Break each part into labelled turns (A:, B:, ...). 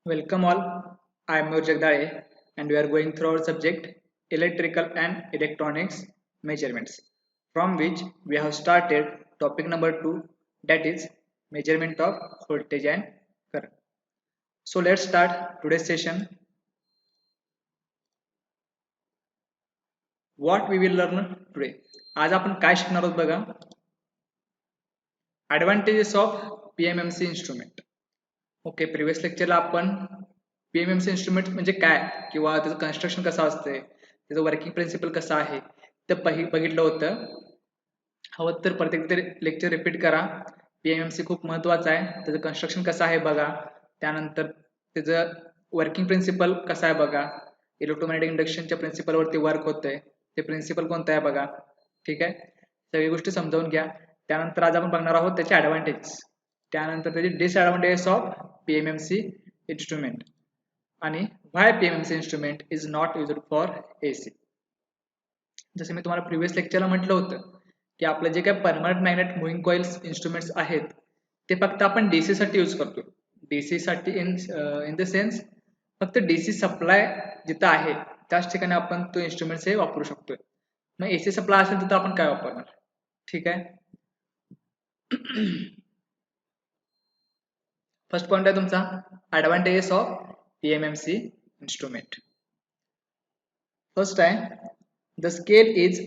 A: Welcome all. I am Noor Jagdale and we are going through our subject Electrical and Electronics Measurements, from which we have started topic number 2, that is measurement of voltage and current. So let's start today's session. What we will learn today. आज आपण काय शिकणार आहोत बघा. Advantages of PMMC instrument. Okay, previous लेक्चरला आपण PMMC instrument म्हणजे काय किंवा त्याचं कन्स्ट्रक्शन कसं असते, त्याचं वर्किंग प्रिन्सिपल कसं आहे ते बघितलं होतं. हवं तर प्रत्येक लेक्चर रिपीट करा. PMMC खूप महत्त्वाचं आहे. त्याचं कन्स्ट्रक्शन कसं आहे बघा, त्यानंतर त्याचं वर्किंग प्रिन्सिपल कसं आहे बघा, इलेक्ट्रोमॅग्नेटिक इंडक्शनच्या प्रिन्सिपलवरती वर्क होतंय, ते प्रिन्सिपल कोणतं आहे बघा. ठीक आहे, सगळी गोष्टी समजावून घ्या. त्यानंतर आज आपण बघणार आहोत त्याचे ॲडव्हान्टेज, त्यानंतर त्याचे डिसएडव्हान्टेजेस ऑफ PMMC instrument आणि why PMMC instrument is not used for AC. जसे मी तुम्हाला प्रिव्हियस लेक्चरला म्हटलं होतं की आपलं जे काही permanent magnet moving coils instruments आहेत ते फक्त आपण DC साठी यूज करतो. DC साठी इन द सेन्स फक्त DC सप्लाय जिथं आहे त्याच ठिकाणी आपण तो इन्स्ट्रुमेंट्स हे वापरू शकतोय. मग AC सप्लाय असेल तिथं आपण काय वापरणार. ठीक आहे, फर्स्ट पॉइंट आहे तुमचा advantages of PMMC instrument. First आहे, the scale is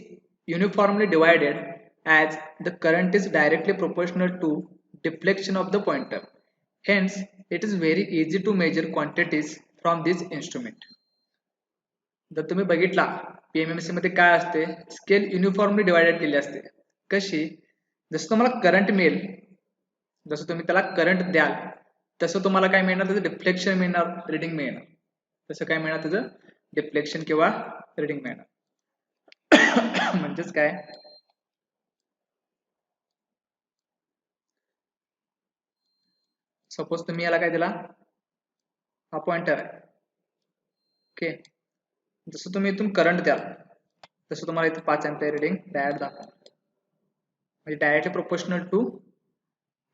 A: uniformly divided as the current is directly proportional to deflection of the pointer. Hence, it is very easy to measure quantities from this instrument. जर तुम्ही बघितला PMMC मध्ये काय असते, scale uniformly divided केली असते. कशी, जसं तुम्हाला करंट मिळेल, जसं तुम्ही त्याला करंट द्याल तसं तुम्हाला काय मिळणार, त्याचं डिफ्लेक्शन मिळणार, रिडिंग मिळणार. तसं काय मिळणार, त्याचं डिफ्लेक्शन किंवा रिडिंग मिळणार. म्हणजेच काय, सपोज तुम्ही याला काय दिला, हा पॉइंटर आहे. ओके, जसं तुम्ही इथून करंट द्याल तसं तुम्हाला इथे 5 एम्पियर रिडिंग डायरेक्ट दाखवा. म्हणजे डायरेक्टली प्रोपोर्शनल टू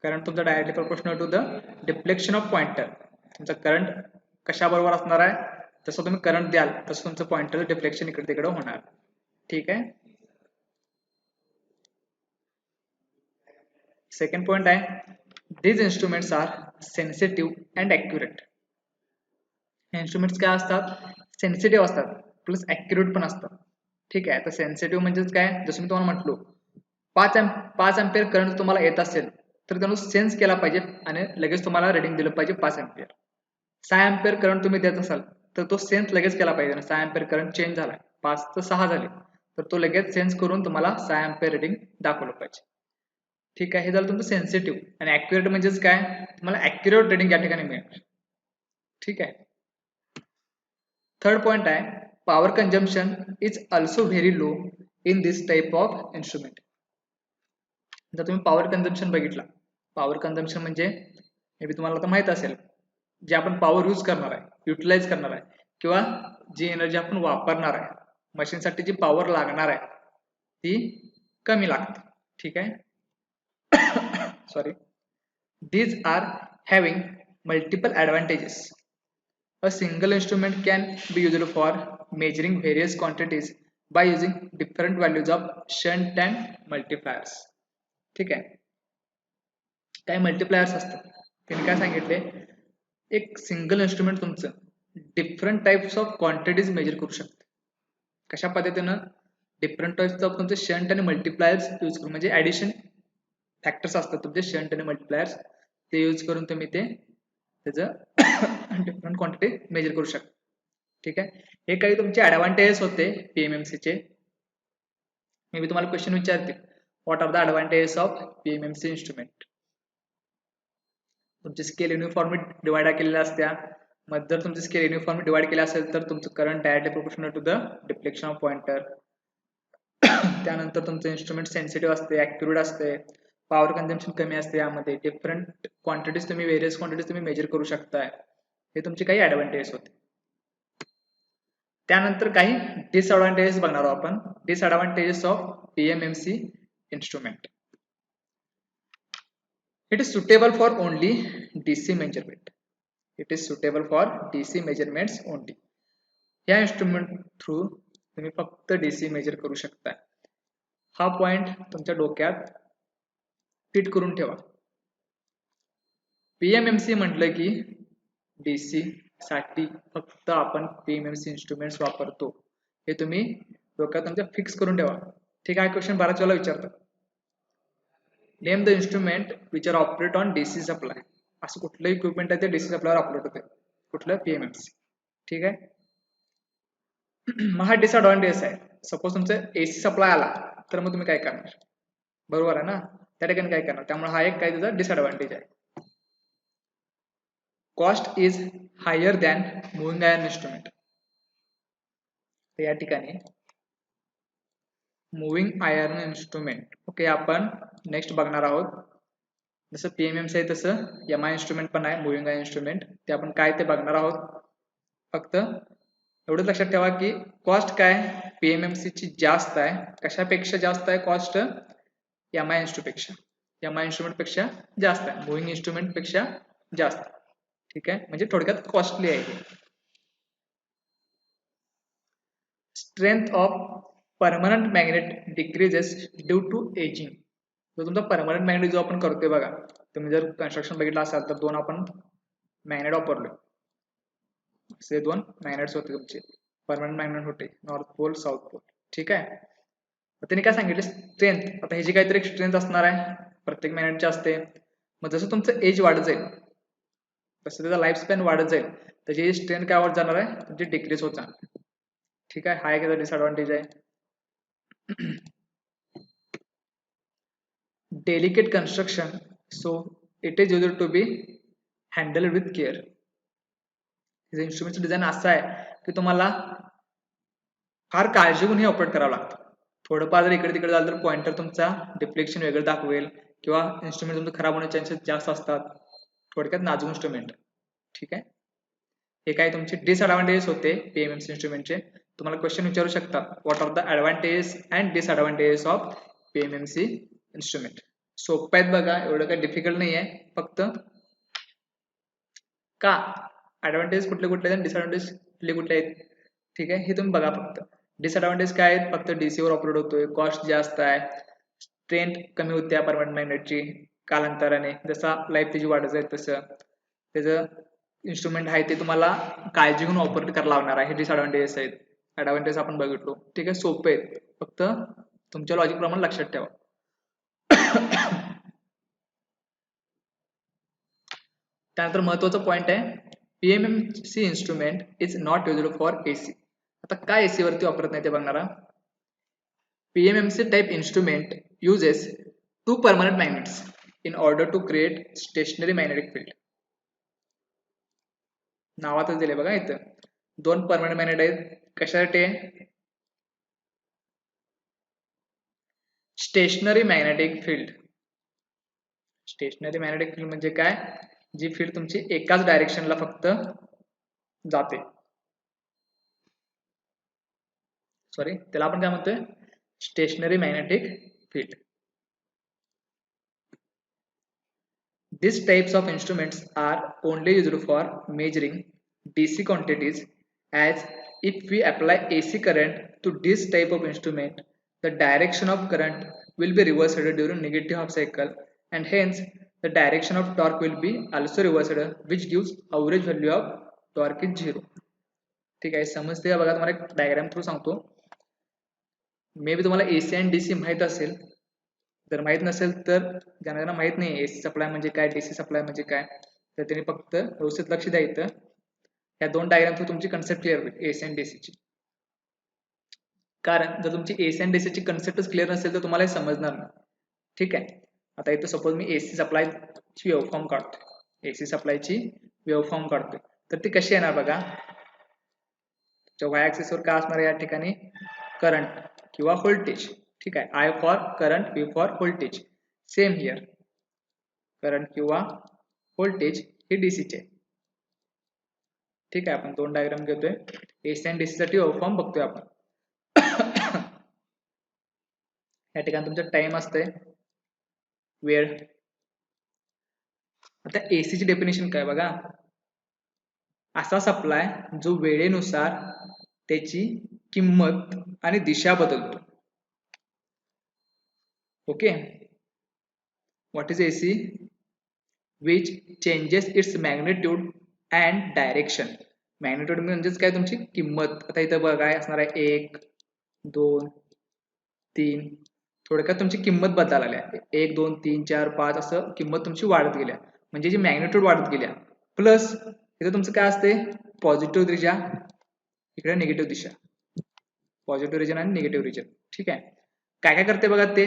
A: करंट, तुमचा directly proportional to the deflection of pointer. तुमचा करंट कशाबरोबर असणार आहे, जसं तुम्ही करंट द्याल तसं तुमचं पॉइंटर डिफ्लेक्शन इकडे तिकडे होणार. ठीक आहे, सेकंड पॉइंट आहे, these instruments are sensitive and accurate. हे इन्स्ट्रुमेंट्स काय असतात, सेन्सिटिव्ह असतात प्लस ॲक्युरेट पण असतात. ठीक आहे, तर सेन्सिटिव्ह म्हणजेच काय, जसं मी तुम्हाला म्हटलो 5 एम्पियर करंट तुम्हाला येत असेल तर त्यानं सेन्स केला पाहिजे आणि लगेच तुम्हाला रिडिंग दिलं पाहिजे 5 एम्पियर. 6 एम्पियर करंट तुम्ही देत असाल तर तो सेन्स लगेच केला पाहिजे. 6 एम्पियर करंट चेंज झाला, 5 ते 6 झाले, तर तो लगेच सेन्स करून तुम्हाला 6 एम्पियर रिडिंग दाखवलं पाहिजे. ठीक आहे, हे झालं तुमचं सेन्सिटिव्ह. आणि ॲक्युरेट म्हणजेच काय, तुम्हाला ॲक्युरेट रिडिंग या ठिकाणी मिळेल. ठीक आहे, थर्ड पॉइंट आहे, power consumption is also very low in this type of instrument. जर तुम्ही पॉवर कंझम्पशन बघितला, पॉवर कंझम्पशन म्हणजे मे बी तुम्हाला आता माहित असेल, जे आपण पॉवर यूज करणार आहे, युटिलाइज करणार आहे, किंवा जी एनर्जी आपण वापरणार आहे, मशीनसाठी जी पॉवर लागणार आहे ती कमी लागते. ठीक आहे, sorry, these are having multiple advantages. A single instrument can be used for measuring various quantities by using different values of shunt and multipliers. ठीक आहे, काय मल्टिप्लायर्स असतात, त्यांनी काय सांगितले, एक सिंगल इन्स्ट्रुमेंट तुमचं different types of quantities measure करू शकते. कशा पद्धतीनं, डिफरंट टाइप्स ऑफ तुमचे शंट आणि मल्टिप्लायर्स यूज करून, म्हणजे ऍडिशन फॅक्टर्स असतात तुमचे शंट आणि मल्टिप्लायर्स, ते यूज करून तुम्ही ते त्याचं डिफरंट क्वांटिटी मेजर करू शकता. ठीक आहे, हे काही तुमचे ॲडव्हान्टेजेस होते PMMC चे. मे बी तुम्हाला क्वेश्चन विचारतील, what are the advantages of PMMC instrument. तुमची स्केल युनिफॉर्मली डिवाइड केलेल्या असत्या. मग जर तुमची स्केल युनिफॉर्मली डिवाइड केली असेल तर तुमचं current directly proportional to the deflection of pointer. त्यानंतर तुमचं इन्स्ट्रुमेंट सेन्सिटिव्ह असते, ॲक्युरेट असते, पॉवर कंझम्पशन कमी असते, यामध्ये डिफरंट क्वांटिटीज तुम्ही वेरियस क्वांटिटीज तुम्ही मेजर करू शकताय. हे तुमचे काही ॲडव्हान्टेजेस होते. त्यानंतर काही डिसएडव्हान्टेजेस बघणार आहोत आपण. Disadvantages of PMMC instrument. It is suitable for only DC measurement. It is suitable for DC measurements only. या इन्स्ट्रुमेंट थ्रू तुम्ही फक्त डीसी मेजर करू शकता. हा पॉइंट तुमच्या डोक्यात फिट करून ठेवा. पीएमएमसी म्हटलं की डीसी साठी फक्त आपण पीएमएमसी इन्स्ट्रुमेंट्स वापरतो, हे तुम्ही डोक्यात तुमच्या फिक्स करून ठेवा. ठीक आहे. क्वेश्चन बराच वेळा विचारतात, name the instrument which are operate on DC supply. असं कुठलं इक्विपमेंट आहे ते डीसी सप्लायवर ऑपरेट होते, कुठलं पीएमएमसी. ठीक आहे. मग हा डिसअडव्हान्टेज आहे. सपोज तुमचं एसी सप्लाय आला तर मग तुम्ही काय करणार, बरोबर आहे ना, त्या ठिकाणी काय करणार. त्यामुळे हा एक काय त्याचा डिसअडव्हान्टेज आहे. Cost is higher than moving iron instrument. या ठिकाणी मुव्हिंग आयर्न इन्स्ट्रुमेंट ओके आपण नेक्स्ट बघणार आहोत. जसं पीएमएमसी आहे तसं एमआय इन्स्ट्रुमेंट पण आहे, मुव्हिंग आयर्न इन्स्ट्रुमेंट. ते आपण काय ते बघणार आहोत. फक्त एवढंच लक्षात ठेवा की कॉस्ट काय पीएमएमसी ची जास्त आहे. कशापेक्षा जास्त आहे कॉस्ट, एमआय इन्स्ट्रुमेंट पेक्षा जास्त आहे, मुव्हिंग इन्स्ट्रुमेंट पेक्षा जास्त. ठीक आहे, म्हणजे थोडक्यात कॉस्टली आहे. Strength of permanent magnet decreases due to ageing. जो तुमचा परमनंट मॅग्नेट जो आपण करतोय बघा, तुम्ही जर कन्स्ट्रक्शन बघितलं असाल तर दोन आपण मॅग्नेट वापरलोय. असे दोन मॅग्नेट्स होते तुमचे, परमनंट मॅग्नेट होते, नॉर्थ पोल साऊथ पोल. ठीक आहे. त्यांनी काय सांगितलं स्ट्रेंथ. आता ह्याची काहीतरी एक स्ट्रेंथ असणार आहे, प्रत्येक मॅग्नेटची असते. मग जसं तुमचं एज वाढत जाईल तसं त्याचा लाईफ स्पॅन वाढत जाईल, त्याची स्ट्रेंथ काय होत जाणार आहे, तुमची डिक्रीज होत जाणार. ठीक आहे, हा एक डिसअडव्हान्टेज आहे. Delicate construction so it is used to be handled with care. इन्स्ट्रुमेंटचं डिझाईन असं आहे की तुम्हाला फार काळजी घेऊन हे ऑपरेट करावं लागतं. थोडंफार जर इकडे तिकडे झालं तर पॉइंटर तुमचा डिफ्लेक्शन वेगळं दाखवेल किंवा इन्स्ट्रुमेंट तुमचं खराब होण्याचे चान्सेस जास्त असतात. थोडक्यात नाजूक इन्स्ट्रुमेंट. ठीक आहे, हे काय तुमचे डिसअडव्हान्टेजेस होते पीएमएमसी इन्स्ट्रुमेंटचे. तुम्हाला क्वेश्चन विचारू शकतात, what are the advantages and disadvantages of PMMC instrument. सोपं आहेत बघा, एवढं काही डिफिकल्ट नाही आहे. फक्त का ॲडव्हान्टेज कुठले कुठले आहेत, डिसअडव्हान्टेज कुठले कुठले आहेत, ठीक आहे, हे तुम्ही बघा. फक्त डिसअडव्हान्टेज काय आहेत, फक्त डीसीवर ऑपरेट होतोय, कॉस्ट जास्त आहे, स्ट्रेंथ कमी होत्या परमनंट मॅग्नेटची कालांतराने, जसा लाईफ त्याची वाढत जाईल तसं त्याचं इन्स्ट्रुमेंट आहे ते तुम्हाला काळजी घेऊन ऑपरेट करायला लागणार आहे. हे डिसअडव्हान्टेजेस आहेत. ॲडव्हान्टेज आपण बघितलो. ठीक आहे, सोपे आहेत, फक्त तुमच्या लॉजिक प्रमाणे लक्षात ठेवा. त्यानंतर महत्वाचा पॉइंट आहे, PMMC instrument is not used for AC. आता काय एसी वरती वापरत नाही ते बघणारा. PMMC type instrument uses two permanent magnets in order to create stationary magnetic field. नावातच दिले बघा इथं, दोन परमनंट मॅग्नेट आहेत. कशासाठी? Stationary magnetic field. Stationary magnetic field म्हणजे काय, जी फील्ड तुमची एकाच डायरेक्शनला फक्त जाते. सॉरी, त्याला आपण काय म्हणतोय, stationary magnetic field. These types of instruments are only used for measuring DC quantities, as if we apply AC current to this type of instrument, the direction of current will be reversed during negative half cycle, and hence the direction of torque will be also reversed, which gives average value of torque is 0. ठीक आहे, समजते का बघा. तुम्हाला एक diagram through सांगतो. May be तुम्हाला AC आणि डीसी माहित असेल, जर माहित नसेल तर ज्यांना माहित नाही एसी सप्लाय म्हणजे काय, डीसी सप्लाय म्हणजे काय, तर त्यांनी फक्त व्यवस्थित लक्ष द्यायचं. या दोन डायग्राम थ्रू तुमची कन्सेप्ट क्लिअर होईल एसी आणि डीसीची. कारण जर तुमची एसी आणि डीसीची कन्सेप्टच क्लिअर नसेल तर तुम्हाला हे समजणार नाही. ठीक आहे, आता इथं सपोज मी एसी सप्लायची वेवफॉर्म काढतोय, एसी सप्लायची वेवफॉर्म काढतोय, तर ती कशी येणार बघा. वाय ऍक्सिस वर काय असणार या ठिकाणी, करंट किंवा व्होल्टेज. ठीक आहे, I for current, V for voltage. Same here, current किंवा व्होल्टेज हे डीसीचे. ठीक आहे, आपण दोन डायग्राम घेतोय, एसी आणि डीसी साठी वेवफॉर्म बघतोय आपण. या ठिकाणी तुमचं टाइम असतंय, वेळ. आता एसी ची डेफिनेशन काय बघा, असा सप्लाय जो वेळेनुसार त्याची किंमत आणि दिशा बदलतो. Okay, what is AC? which changes its magnitude and direction. Magnitude म्हणजेच काय तुमची किंमत. आता इथं बघा काय असणार आहे 1 2 3, थोडक्यात तुमची किंमत बदलायला लागली. 1 2 3 4 5 असं किंमत तुमची वाढत गेल्या, म्हणजे जी मॅग्निट्यूड वाढत गेल्या. प्लस इथं तुमचं काय असते पॉझिटिव्ह दिशा, इकडे निगेटिव्ह दिशा, पॉझिटिव्ह रिजन आणि निगेटिव्ह रिजन. ठीक आहे, काय काय करते बघा ते,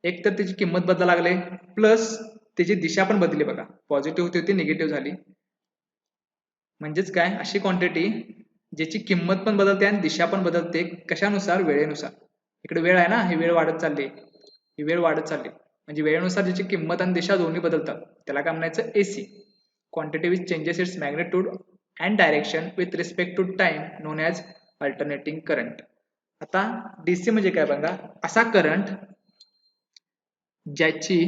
A: एक तर त्याची किंमत बदलायला लागले, प्लस त्याची दिशा पण बदलली बघा, पॉझिटिव्ह होती ती निगेटिव्ह झाली. म्हणजेच काय, अशी क्वांटिटी ज्याची किंमत पण बदलते आणि दिशा पण बदलते, कशानुसार, वेळेनुसार. इकडे वेळ आहे ना, ही वेळ वाढत चालली, ही वेळ वाढत चालली, म्हणजे वेळेनुसार ज्याची किंमत आणि दिशा दोन्ही बदलतात, त्याला काय म्हणायचं AC. Quantity which changes its magnitude and direction with respect to time known as alternating current. आता DC म्हणजे काय बघा, असा करंट ज्याची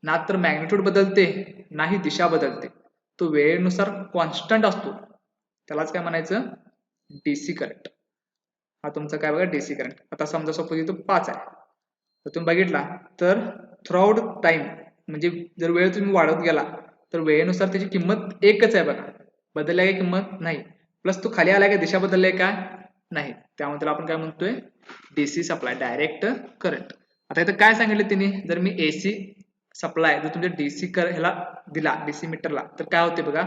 A: ना तर मॅग्निट्यूड बदलते नाही दिशा बदलते, तो वेळेनुसार कॉन्स्टंट असतो, त्यालाच काय म्हणायचं, DC करंट. हा तुमचा काय बघा DC करंट. आता समजा सपोज इथं 5 आहे, तर तुम्ही बघितला तर थ्रूआउट टाइम, म्हणजे जर वेळ तुम्ही वाढवत गेला तर वेळेनुसार त्याची किंमत एकच आहे बघा, बदलल्या काय किंमत नाही, प्लस तो खाली आलाय का दिशा बदलली का नाही, त्यामुळे त्याला आपण काय म्हणतोय, DC सप्लाय, डायरेक्ट करंट. आता इथं काय सांगितलं तिने, जर मी AC सप्लाय जर तुमच्या DC ह्याला दिला, DC मीटरला, तर काय होते बघा,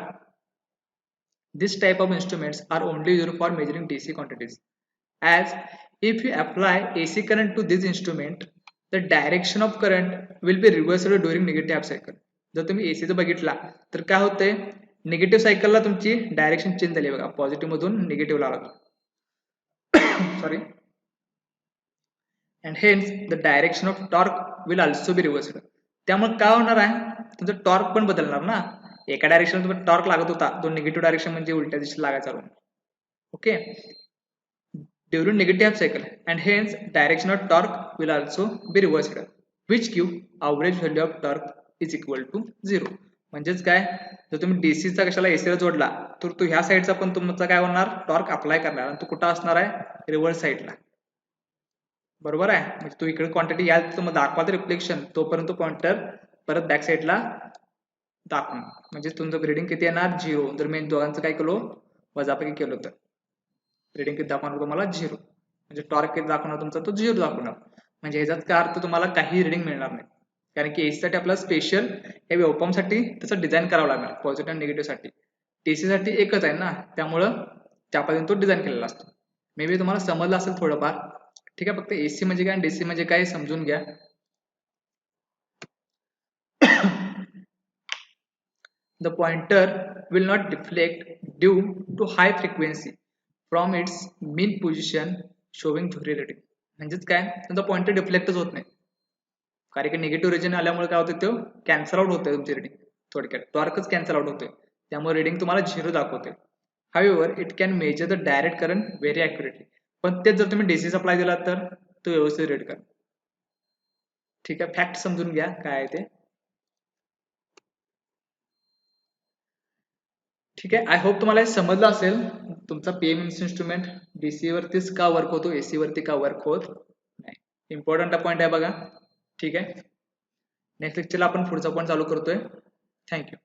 A: this type of instruments are only used for measuring DC quantities, as if you apply AC current to this instrument, the direction of current will be reversed during negative half cycle. जर तुम्ही AC बघितला तर काय होते, negative सायकलला तुमची direction change झाली बघा, पॉझिटिव्ह मधून निगेटिव्ह ला आला, sorry, and hence the direction of torque will also be reversed. त्यामुळे काय होणार आहे, तुमचं टॉर्क पण बदलणार ना, एका डायरेक्शन तुम्हाला टॉर्क लागत होता, तो निगेटिव्ह डायरेक्शन म्हणजे उलट्या दिशेला लागायचा. Okay, during negative cycle, and hence direction of torque will also be reversed, which give average value of torque is equal to 0. म्हणजेच काय, जर तुम्ही DC चा कशाला AC ला जोडला तर तो ह्या साईडचा पण तुमचा काय होणार, टॉर्क अप्लाय करणार, आणि तो कुठं असणार आहे, रिव्हर्स साईडला. बरोबर आहे, म्हणजे तो इकडे क्वांटिटी याल तुम्हाला दाखवा तर रिफ्लेक्शन, तोपर्यंत पॉइंटर परत बॅक साईडला दाखवून, म्हणजे तुमचं रिडिंग किती येणार, 0. जर मी दोघांचं काय केलो, वजापैकी केलो तर रिडिंग किती दाखवणार तुम्हाला, 0. म्हणजे टॉर्क किती दाखवणार तुमचा, तो 0 दाखवणार. म्हणजे ह्याचाच काय अर्थ, तुम्हाला काही रिडिंग मिळणार नाही, कारण की AC साठी आपल्याला स्पेशल हे वेवफॉर्म साठी त्याचं डिझाईन करावं लागणार, पॉझिटिव्ह आणि निगेटिव्ह साठी. DC साठी एकच आहे ना, त्यामुळं त्या पद्धतीने तो डिझाईन केलेला असतो. मे बी तुम्हाला समजलं असेल थोडंफार. ठीक आहे, फक्त AC म्हणजे काय, DC म्हणजे काय समजून घ्या. The pointer will not deflect due to high frequency from its mean position showing theory reading. म्हणजेच काय, तुमचा पॉइंटर डिफ्लेक्टच होत नाही, कारण की निगेटिव्ह रिजन आल्यामुळे काय होतं, तो कॅन्सल आउट होते तुमची रिडिंग, थोडक्यात टॉर्कच कॅन्सल आउट होते, त्यामुळे रिडिंग तुम्हाला 0 दाखवते. However, it can measure the direct current very accurately. पण तेच जर तुम्ही DC सप्लाय दिला तर तो व्यवस्थित रीड करा. ठीक आहे, फॅक्ट समजून घ्या काय आहे ते. ठीक आहे, आय होप तुम्हाला हे समजलं असेल. तुमचा PM इन्स्ट्रुमेंट DC वरतीच का वर्क होतो, AC वरती का वर्क होत नाही. इम्पॉर्टंट पॉईंट आहे बघा. ठीक आहे, नेक्स्ट लेक्चरला आपण पुढचा पॉईंट चालू करतोय. थँक्यू.